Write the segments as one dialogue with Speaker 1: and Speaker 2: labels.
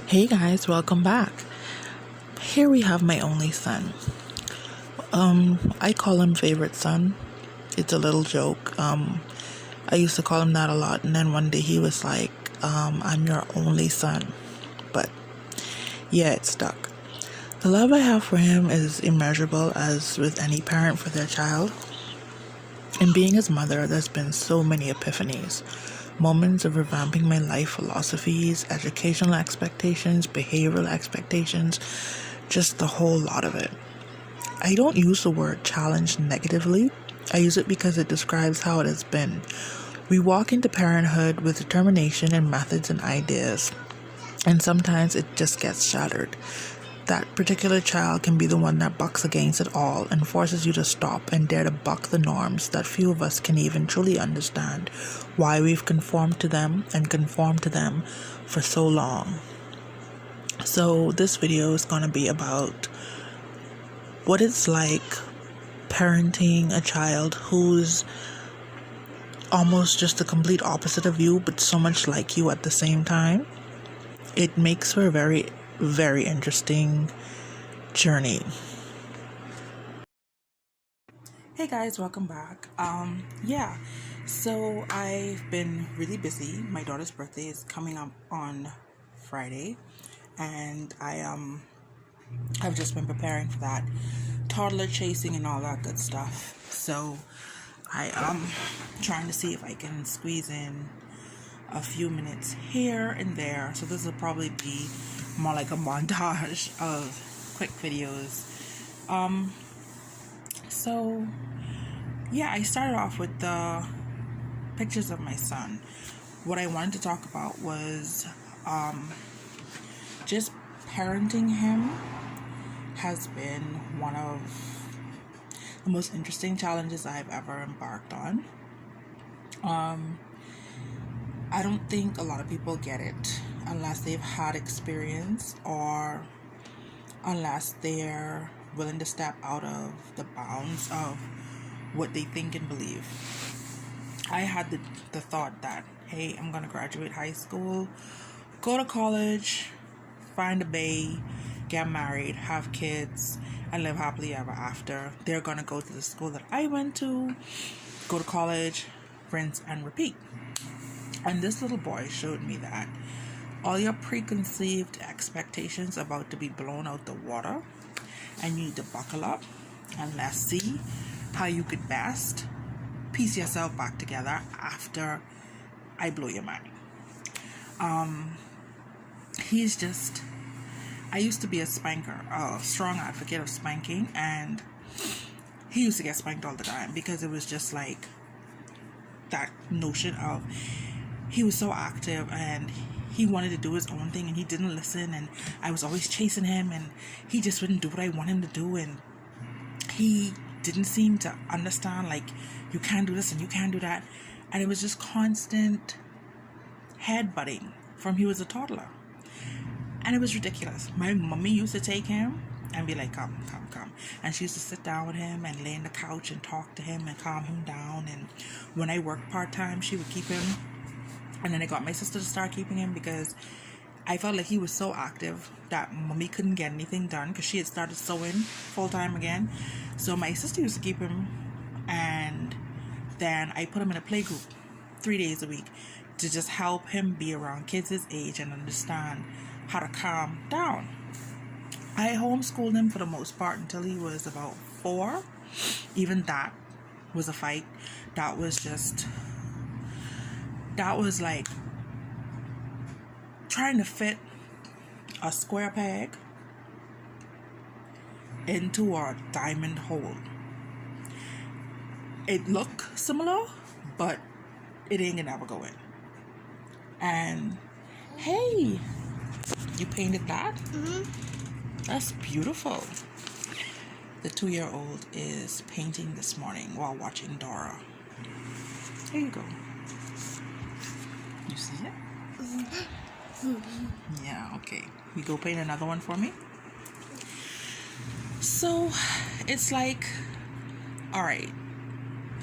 Speaker 1: Hey guys, welcome back. Here we have my only son. I call him favorite son. It's a little joke. I used to call him that a lot, and then one day he was like, I'm your only son. But yeah, it stuck. The love I have for him is immeasurable, as with any parent for their child. And being his mother, there's been so many epiphanies. Moments of revamping my life philosophies, educational expectations, behavioral expectations, just the whole lot of it. I don't use the word challenge negatively. I use it because it describes how it has been. We walk into parenthood with determination and methods and ideas, and sometimes it just gets shattered. That particular child can be the one that bucks against it all and forces you to stop and dare to buck the norms that few of us can even truly understand why we've conformed to them and conformed to them for so long. So this video is going to be about what it's like parenting a child who's almost just the complete opposite of you, but so much like you at the same time. It makes for a very, very interesting journey. Hey guys, welcome back. So I've been really busy. My daughter's birthday is coming up on Friday, and I've just been preparing for that, toddler chasing and all that good stuff. So I trying to see if I can squeeze in a few minutes here and there. So this will probably be more like a montage of quick videos. I started off with the pictures of my son. What I wanted to talk about was just parenting him has been one of the most interesting challenges I've ever embarked on. I don't think a lot of people get it unless they've had experience or unless they're willing to step out of the bounds of what they think and believe. I had the thought that, hey, I'm going to graduate high school, go to college, find a bae, get married, have kids, and live happily ever after. They're going to go to the school that I went to, go to college, rinse and repeat. And this little boy showed me that all your preconceived expectations are about to be blown out the water, and you need to buckle up and let's see how you could best piece yourself back together after I blow your mind. I used to be a spanker, a strong advocate of spanking, and he used to get spanked all the time because it was just like that notion of he was so active and he wanted to do his own thing and he didn't listen, and I was always chasing him and he just wouldn't do what I want him to do, and he didn't seem to understand, like, you can't do this and you can't do that, and it was just constant headbutting from he was a toddler, and it was ridiculous. My mommy used to take him and be like, come, and she used to sit down with him and lay on the couch and talk to him and calm him down, and when I worked part-time she would keep him. And then I got my sister to start keeping him because I felt like he was so active that mommy couldn't get anything done because she had started sewing full-time again. So my sister used to keep him, and then I put him in a play group 3 days a week to just help him be around kids his age and understand how to calm down. I homeschooled him for the most part until he was about 4. Even that was a fight. That was like trying to fit a square peg into a diamond hole. It looked similar, but it ain't gonna ever go in. And hey, you painted that? Mm-hmm. That's beautiful. The 2-year-old is painting this morning while watching Dora. Here you go. You see it? Yeah, okay. You go paint another one for me? So, it's like, alright,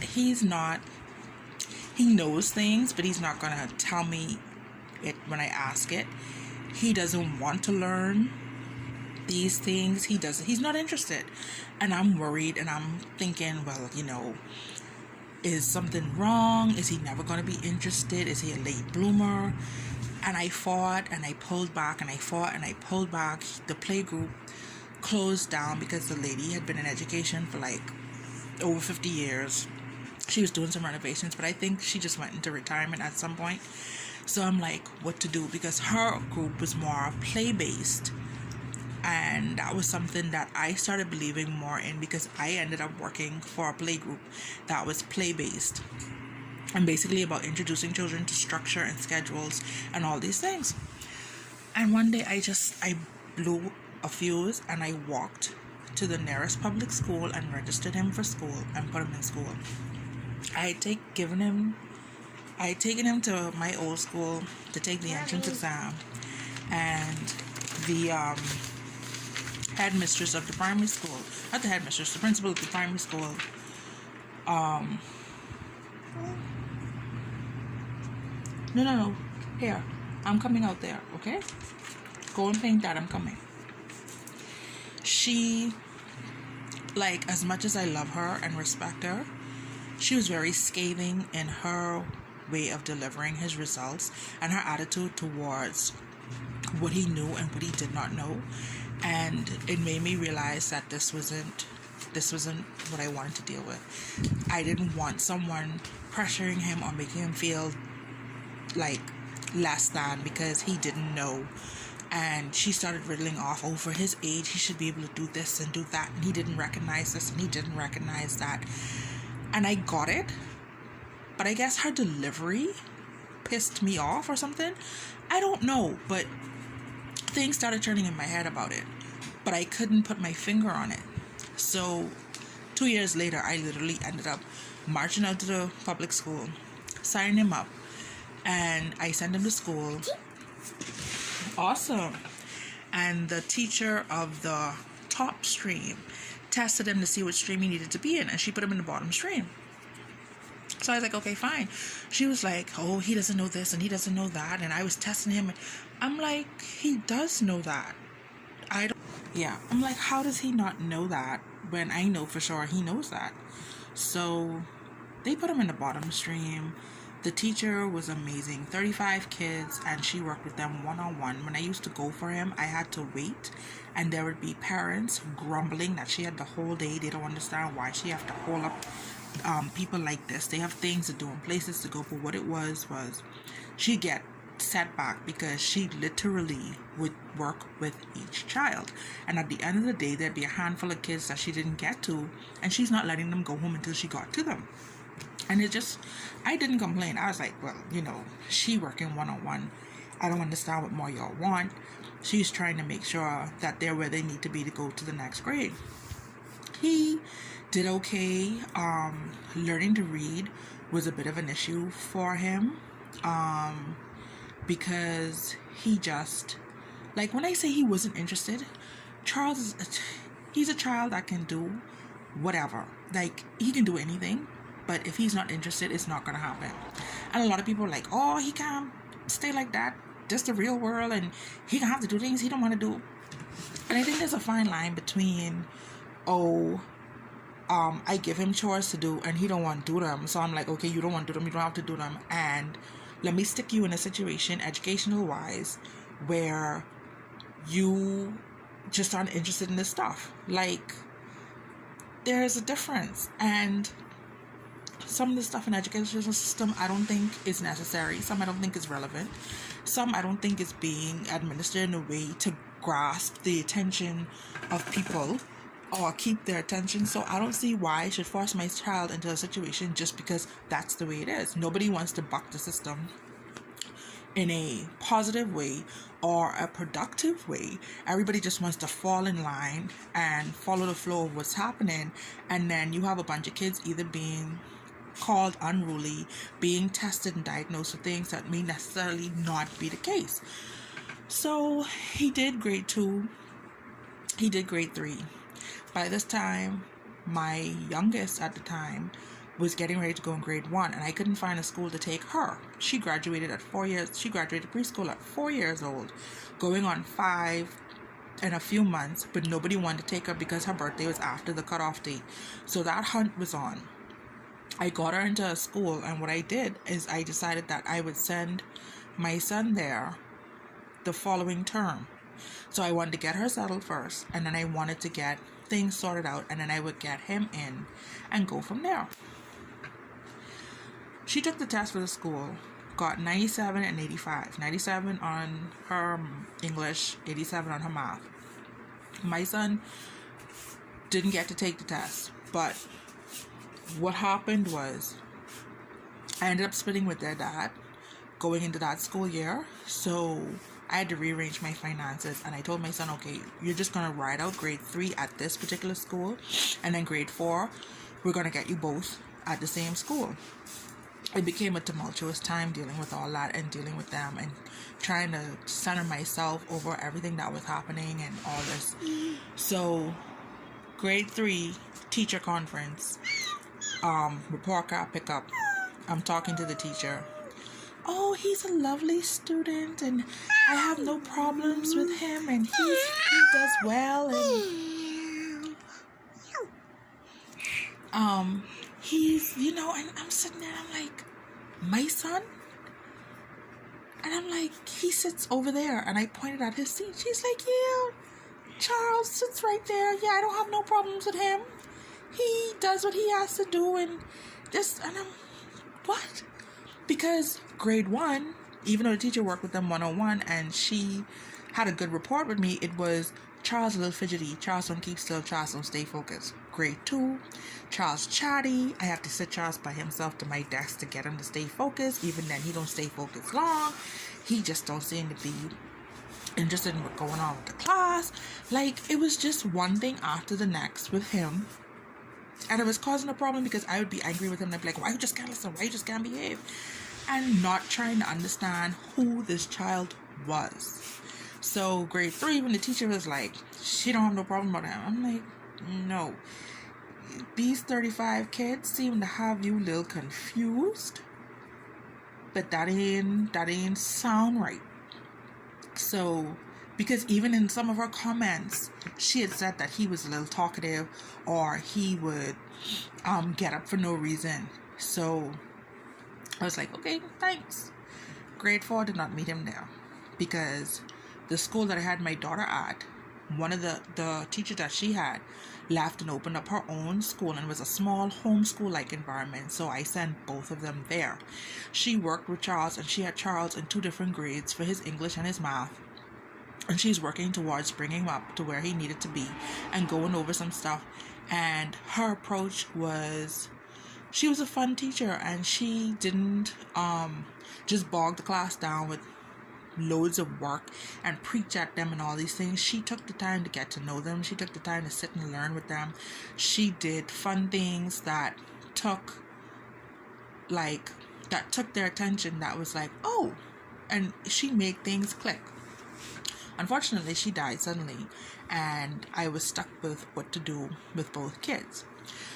Speaker 1: he knows things, but he's not gonna tell me it when I ask it. he doesn't want to learn these things. He's not interested. And I'm worried, and I'm thinking, well, is something wrong? Is he never going to be interested? Is he a late bloomer? And I fought and I pulled back and I fought and I pulled back. The playgroup closed down because the lady had been in education for like over 50 years. She was doing some renovations, but I think she just went into retirement at some point. So I'm like, what to do? Because her group was more play-based. And that was something that I started believing more in, because I ended up working for a play group that was play-based. And basically about introducing children to structure and schedules and all these things. And one day I blew a fuse and I walked to the nearest public school and registered him for school and put him in school. I had taken him to my old school to take the entrance exam, and the headmistress of the primary school, not the headmistress, the principal of the primary school, no, here, I'm coming out there, okay? Go and paint that, I'm coming. She, like, as much as I love her and respect her, she was very scathing in her way of delivering his results and her attitude towards what he knew and what he did not know. And it made me realize that this wasn't what I wanted to deal with. I didn't want someone pressuring him or making him feel like less than because he didn't know. And she started riddling off, for his age he should be able to do this and do that, and he didn't recognize this and he didn't recognize that. And I got it, but I guess her delivery pissed me off or something. I don't know, but things started turning in my head about it, but I couldn't put my finger on it. So 2 years later, I literally ended up marching out to the public school, signing him up, and I sent him to school. Awesome. And the teacher of the top stream tested him to see what stream he needed to be in, and she put him in the bottom stream. So I was like, okay, fine. She was like, he doesn't know this and he doesn't know that, and I was testing him. I'm like, he does know that. I'm like, how does he not know that when I know for sure he knows that? So they put him in the bottom stream. The teacher was amazing. 35 kids, and she worked with them one-on-one. When I used to go for him, I had to wait, and there would be parents grumbling that she had the whole day. They don't understand why she have to hold up people like this. They have things to do and places to go. But what it was she'd get set back because she literally would work with each child, and at the end of the day there'd be a handful of kids that she didn't get to, and she's not letting them go home until she got to them. And I didn't complain. I was like, well, she working one-on-one. I don't understand what more y'all want. She's trying to make sure that they're where they need to be to go to the next grade. He did okay. Learning to read was a bit of an issue for him. Because he just, like, when I say he wasn't interested, he's a child that can do whatever. Like, he can do anything. But if he's not interested, it's not going to happen. And a lot of people are like, he can't stay like that. Just the real world. And he can have to do things he don't want to do. And I think there's a fine line between, I give him chores to do and he don't want to do them. So I'm like, okay, you don't want to do them. You don't have to do them. And let me stick you in a situation, educational wise, where you just aren't interested in this stuff. Like, there's a difference. And some of the stuff in the educational system I don't think is necessary. Some I don't think is relevant. Some I don't think is being administered in a way to grasp the attention of people or keep their attention. So I don't see why I should force my child into a situation just because that's the way it is. Nobody wants to buck the system in a positive way or a productive way. Everybody just wants to fall in line and follow the flow of what's happening. And then you have a bunch of kids either being called unruly, being tested and diagnosed with things that may necessarily not be the case. So he did grade 2. He did grade 3. By this time, my youngest at the time was getting ready to go in grade 1, and I couldn't find a school to take her. She graduated at 4 years. She graduated preschool at 4 years old, going on 5 in a few months, but nobody wanted to take her because her birthday was after the cutoff date. So that hunt was on. I got her into a school, and what I did is I decided that I would send my son there the following term. So I wanted to get her settled first, and then I wanted to get things sorted out, and then I would get him in and go from there. She took the test for the school, got 97 and 85. 97 on her English, 87 on her math. My son didn't get to take the test, but what happened was I ended up splitting with their dad going into that school year. So I had to rearrange my finances, and I told my son, okay, you're just going to ride out grade 3 at this particular school, and then grade 4, we're going to get you both at the same school. It became a tumultuous time dealing with all that and dealing with them and trying to center myself over everything that was happening and all this. So grade 3 teacher conference, report card pickup. I'm talking to the teacher. Oh, he's a lovely student, and I have no problems with him, and he does well, and he's, and I'm sitting there, I'm like, my son? And I'm like, he sits over there, and I pointed at his seat. She's like, yeah, Charles sits right there. Yeah, I don't have no problems with him. He does what he has to do, and I'm, what? Because grade 1, even though the teacher worked with them one-on-one and she had a good rapport with me, it was Charles a little fidgety, Charles don't keep still, Charles don't stay focused. Grade 2, Charles chatty, I have to sit Charles by himself to my desk to get him to stay focused. Even then, he don't stay focused long. He just don't seem to be interested in what's going on with the class. Like, it was just one thing after the next with him. And it was causing a problem because I would be angry with him and I'd be like, why you just can't listen? Why you just can't behave? And not trying to understand who this child was. So grade 3, when the teacher was like, she don't have no problem with him. I'm like, no. These 35 kids seem to have you a little confused. But that ain't sound right. So, because even in some of her comments, she had said that he was a little talkative or he would get up for no reason. So I was like, okay, thanks. Grade 4 did not meet him there because the school that I had my daughter at, one of the teachers that she had left and opened up her own school, and it was a small homeschool-like environment, so I sent both of them there. She worked with Charles, and she had Charles in 2 different grades for his English and his math. And she's working towards bringing him up to where he needed to be and going over some stuff. And her approach was, she was a fun teacher, and she didn't just bog the class down with loads of work and preach at them and all these things. She took the time to get to know them. She took the time to sit and learn with them. She did fun things that took their attention, that was like, oh, and she made things click. Unfortunately, she died suddenly, and I was stuck with what to do with both kids.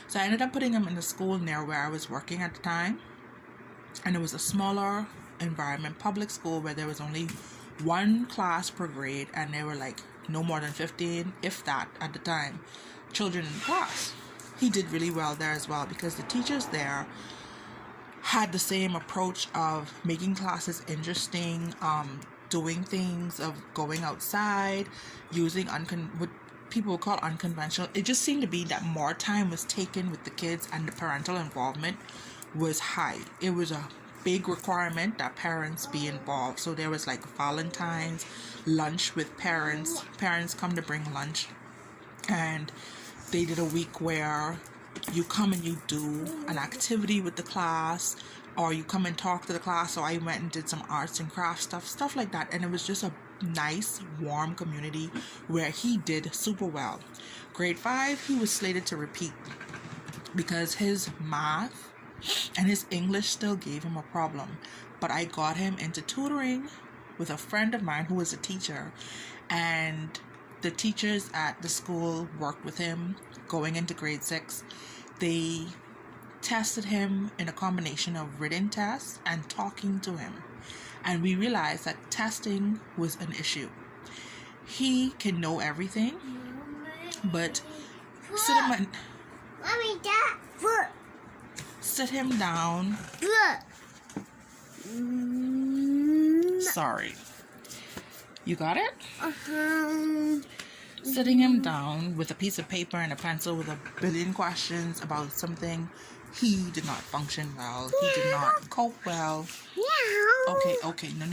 Speaker 1: So I ended up putting them in the school near where I was working at the time, and it was a smaller environment, public school, where there was only 1 class per grade, and there were like no more than 15, if that, at the time, children in the class. He did really well there as well because the teachers there had the same approach of making classes interesting, doing things, of going outside, using what people would call unconventional. It just seemed to be that more time was taken with the kids, and the parental involvement was high. It was a big requirement that parents be involved. So there was like Valentine's lunch with parents. Parents come to bring lunch, and they did a week where you come and you do an activity with the class, or you come and talk to the class. So I went and did some arts and crafts stuff like that, and it was just a nice, warm community where he did super well. Grade 5, he was slated to repeat because his math and his English still gave him a problem. But I got him into tutoring with a friend of mine who was a teacher, and the teachers at the school worked with him going into grade 6. They tested him in a combination of written tests and talking to him. And we realized that testing was an issue. He can know everything, but sit him down. Sorry. You got it? Sitting him down with a piece of paper and a pencil with a billion questions about something, he did not function well. He did not cope well. Okay, no.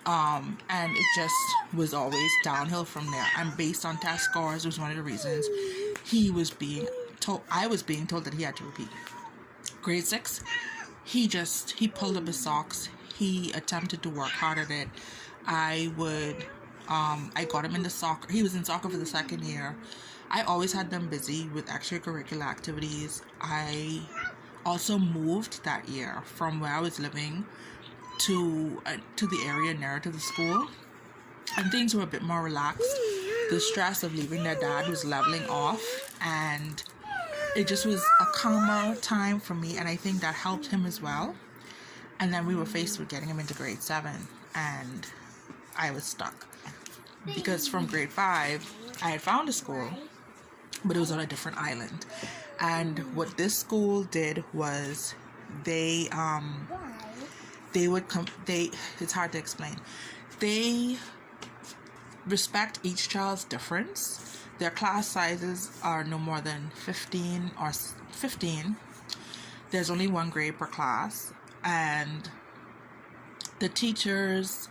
Speaker 1: And it just was always downhill from there. And based on test scores was one of the reasons I was being told that he had to repeat. Grade 6, he pulled up his socks. He attempted to work hard at it. I got him into soccer. He was in soccer for the second year. I always had them busy with extracurricular activities. I also moved that year from where I was living to the area nearer to the school, and things were a bit more relaxed. The stress of leaving their dad was leveling off, and it just was a calmer time for me, and I think that helped him as well. And then we were faced with getting him into grade 7, and I was stuck because from grade 5 I had found a school, but it was on a different island. And what this school did was it's hard to explain. They respect each child's difference. Their class sizes are no more than 15. There's only one grade per class, and the teachers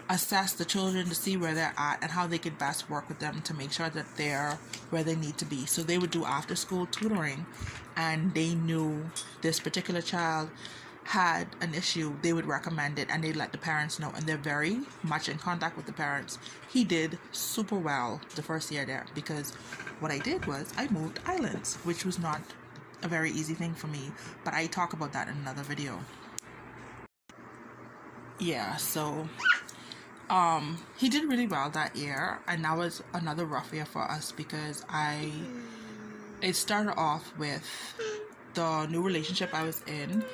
Speaker 1: assess the children to see where they're at and how they could best work with them to make sure that they're where they need to be. So they would do after school tutoring, and they knew this particular child had an issue, they would recommend it, and they'd let the parents know, and they're very much in contact with the parents. He did super well the first year there, because what I did was I moved islands, which was not a very easy thing for me, but I talk about that in another video. Yeah, so he did really well that year, and that was another rough year for us because it started off with the new relationship I was in.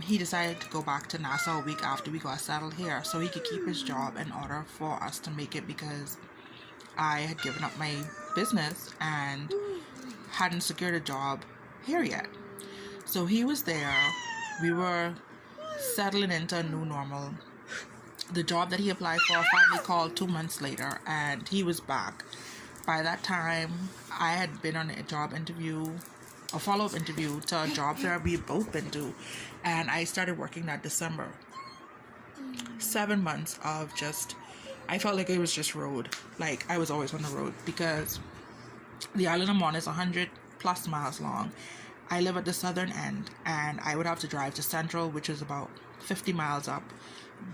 Speaker 1: He decided to go back to Nassau a week after we got settled here so he could keep his job in order for us to make it, because I had given up my business and hadn't secured a job here yet. So he was there. We were settling into a new normal. The job that he applied for finally called 2 months later, and he was back. By that time, I had been on a follow-up interview to a job fair we had both been to, and I started working that December. 7 months of I felt like it was just road. Like I was always on the road, because the island I'm on is 100 plus miles long. I live at the southern end, and I would have to drive to Central, which is about 50 miles up,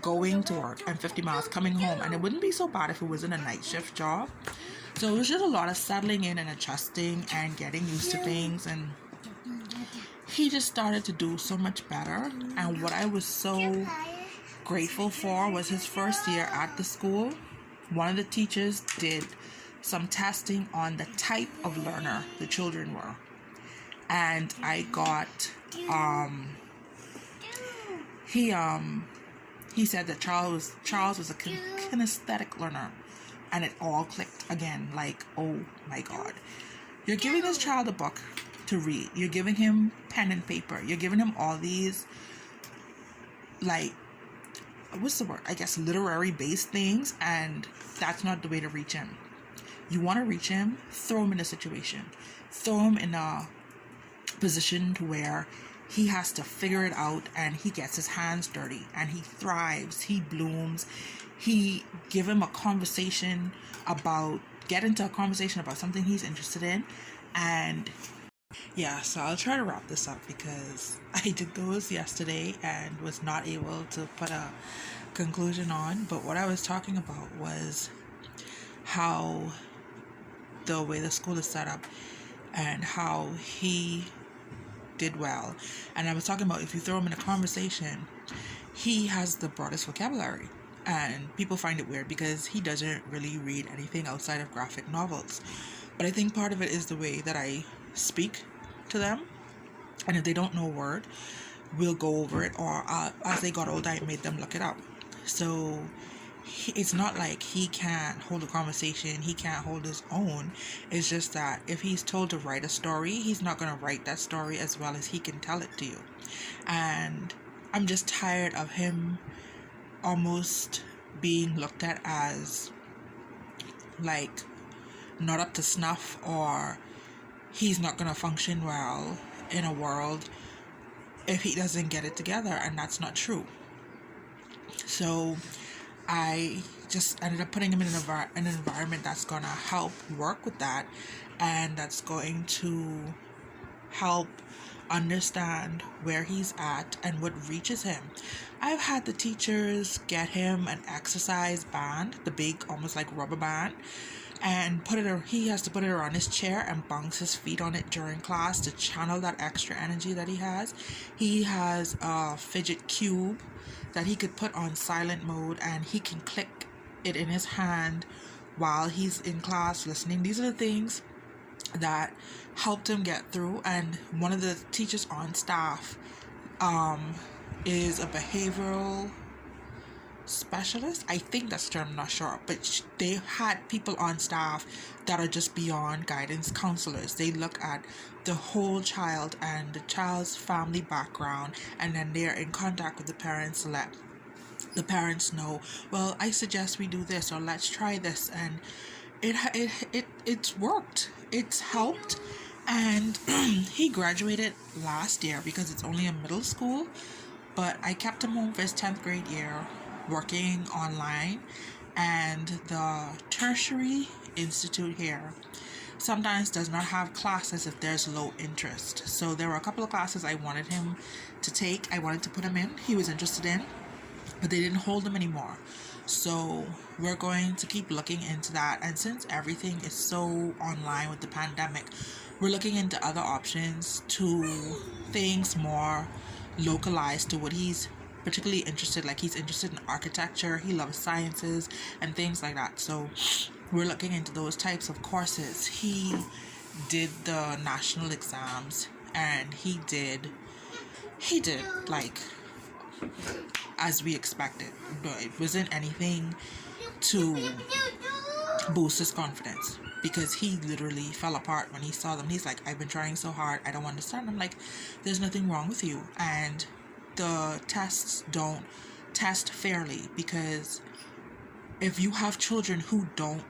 Speaker 1: going to work, and 50 miles coming home. And it wouldn't be so bad if it wasn't a night shift job. So it was just a lot of settling in and adjusting and getting used to things. And he just started to do so much better. And what I was so grateful for was his first year at the school. One of the teachers did some testing on the type of learner the children were. And I got, he said that Charles was a kinesthetic learner. And it all clicked again, like, oh my God. You're giving this child a book to read. You're giving him pen and paper. You're giving him all these, like, what's the word? I guess literary based things, and that's not the way to reach him. You want to reach him, throw him in a situation. Throw him in a position to where he has to figure it out, and he gets his hands dirty, and he thrives, he blooms. Give him a conversation get into a conversation about something he's interested in. And yeah, so I'll try to wrap this up because I did those yesterday and was not able to put a conclusion on. But what I was talking about was how the way the school is set up and how he did well. And I was talking about if you throw him in a conversation, he has the broadest vocabulary. And people find it weird because he doesn't really read anything outside of graphic novels. But I think part of it is the way that I speak to them. And if they don't know a word, we'll go over it, or as they got older, I made them look it up. So it's not like he can't hold a conversation, he can't hold his own. It's just that if he's told to write a story, he's not going to write that story as well as he can tell it to you. And I'm just tired of him almost being looked at as like not up to snuff, or he's not going to function well in a world if he doesn't get it together, and that's not true. So I just ended up putting him in an environment that's going to help work with that, and that's going to help understand where he's at and what reaches him. I've had the teachers get him an exercise band, the big almost like rubber band, and he has to put it around his chair and bounce his feet on it during class to channel that extra energy that he has. He has a fidget cube that he could put on silent mode, and he can click it in his hand while he's in class listening. These are the things that helped him get through. And one of the teachers on staff is a behavioral specialist, I think that's the term, I'm not sure, but they had people on staff that are just beyond guidance counselors. They look at the whole child and the child's family background, and then they're in contact with the parents to let the parents know, well, I suggest we do this, or let's try this. And it's worked, it's helped. And he graduated last year because it's only a middle school, but I kept him home for his 10th grade year working online. And the tertiary institute here sometimes does not have classes if there's low interest. So there were a couple of classes I wanted him to take, I wanted to put him in, he was interested in, but they didn't hold him anymore. So we're going to keep looking into that. And since everything is so online with the pandemic, we're looking into other options, to things more localized to what he's particularly interested. Like, he's interested in architecture, he loves sciences and things like that. So we're looking into those types of courses. He did the national exams, and he did like as we expected, but it wasn't anything to boost his confidence, because he literally fell apart when he saw them. He's like, I've been trying so hard, I don't understand. I'm like, there's nothing wrong with you, and the tests don't test fairly, because if you have children who don't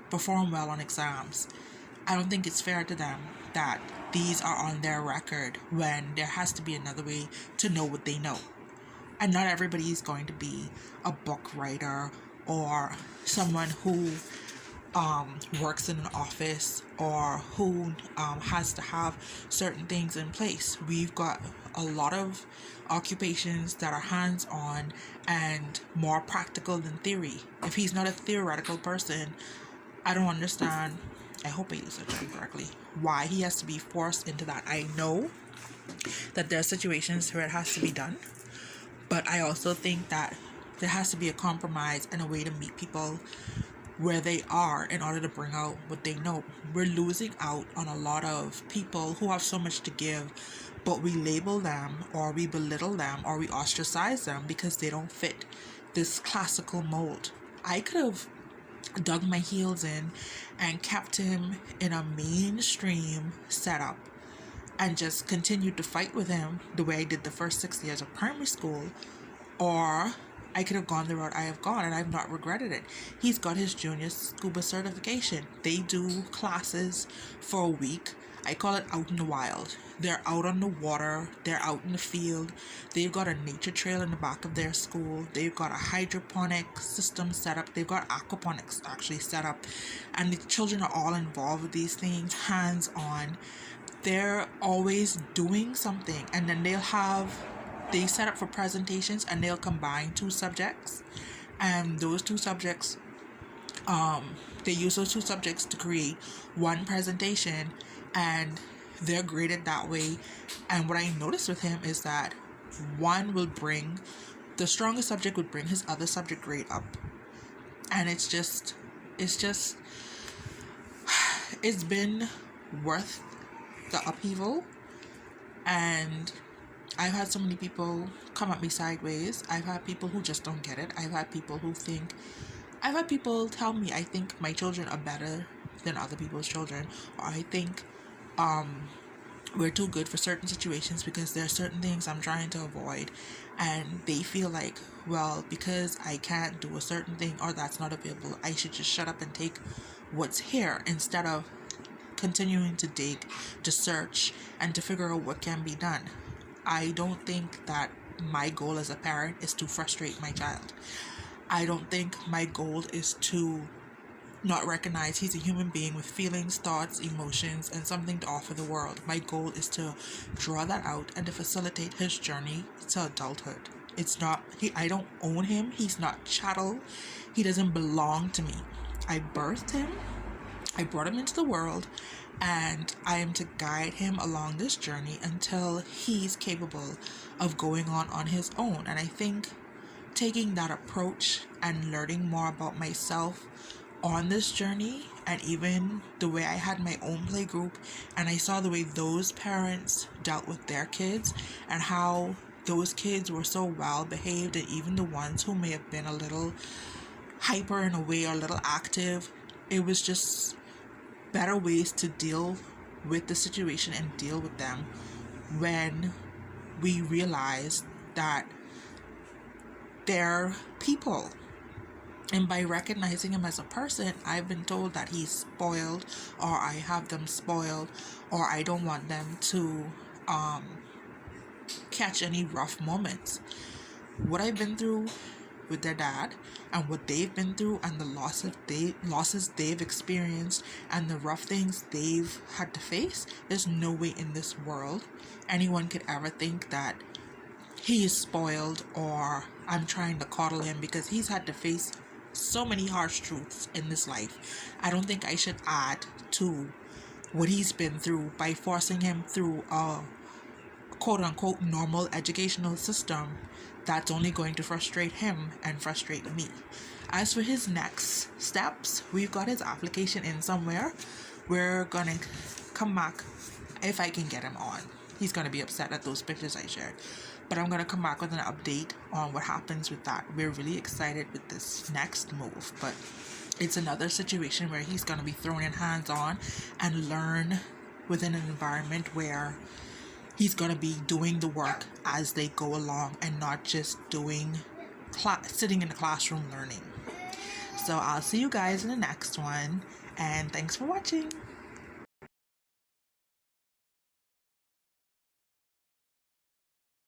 Speaker 1: perform well on exams, I don't think it's fair to them that these are on their record when there has to be another way to know what they know. And not everybody is going to be a book writer, or someone who works in an office, or who has to have certain things in place. We've got a lot of occupations that are hands-on and more practical than theory. If he's not a theoretical person, I don't understand, I hope I use that term correctly, why he has to be forced into that. I know that there are situations where it has to be done, but I also think that there has to be a compromise and a way to meet people where they are in order to bring out what they know. We're losing out on a lot of people who have so much to give, but we label them, or we belittle them, or we ostracize them because they don't fit this classical mold. I could have dug my heels in and kept him in a mainstream setup and just continued to fight with him the way I did the first 6 years of primary school, or I could have gone the route I have gone, and I've not regretted it. He's got his junior scuba certification. They do classes for a week. I call it out in the wild. They're out on the water. They're out in the field. They've got a nature trail in the back of their school. They've got a hydroponic system set up. They've got aquaponics actually set up. And the children are all involved with these things, hands-on. They're always doing something. And then they set up for presentations, and they'll combine 2 subjects, and those 2 subjects, they use those 2 subjects to create one presentation, and they're graded that way. And what I noticed with him is that the strongest subject would bring his other subject grade up, and it's been worth the upheaval. And I've had so many people come at me sideways. I've had people who just don't get it. I've had people tell me I think my children are better than other people's children, or I think we're too good for certain situations because there are certain things I'm trying to avoid, and they feel like, well, because I can't do a certain thing or that's not available, I should just shut up and take what's here instead of continuing to dig, to search, and to figure out what can be done. I don't think that my goal as a parent is to frustrate my child. I don't think my goal is to not recognize he's a human being with feelings, thoughts, emotions, and something to offer the world. My goal is to draw that out and to facilitate his journey to adulthood. It's not, I don't own him. He's not chattel. He doesn't belong to me. I birthed him. I brought him into the world, and I am to guide him along this journey until he's capable of going on his own. And I think taking that approach and learning more about myself on this journey, and even the way I had my own play group, and I saw the way those parents dealt with their kids and how those kids were so well behaved, and even the ones who may have been a little hyper in a way or a little active, it was just better ways to deal with the situation and deal with them when we realize that they're people. And by recognizing him as a person, I've been told that he's spoiled, or I have them spoiled, or I don't want them to catch any rough moments. What I've been through with their dad, and what they've been through, and the losses they've experienced, and the rough things they've had to face, there's no way in this world anyone could ever think that he is spoiled or I'm trying to coddle him, because he's had to face so many harsh truths in this life. I don't think I should add to what he's been through by forcing him through a quote-unquote normal educational system that's only going to frustrate him and frustrate me. As for his next steps, we've got his application in somewhere. We're gonna come back if I can get him on. He's gonna be upset at those pictures I shared, but I'm gonna come back with an update on what happens with that. We're really excited with this next move, but it's another situation where he's gonna be thrown in hands-on and learn within an environment where he's going to be doing the work as they go along and not just sitting in the classroom learning. So I'll see you guys in the next one, and thanks for watching.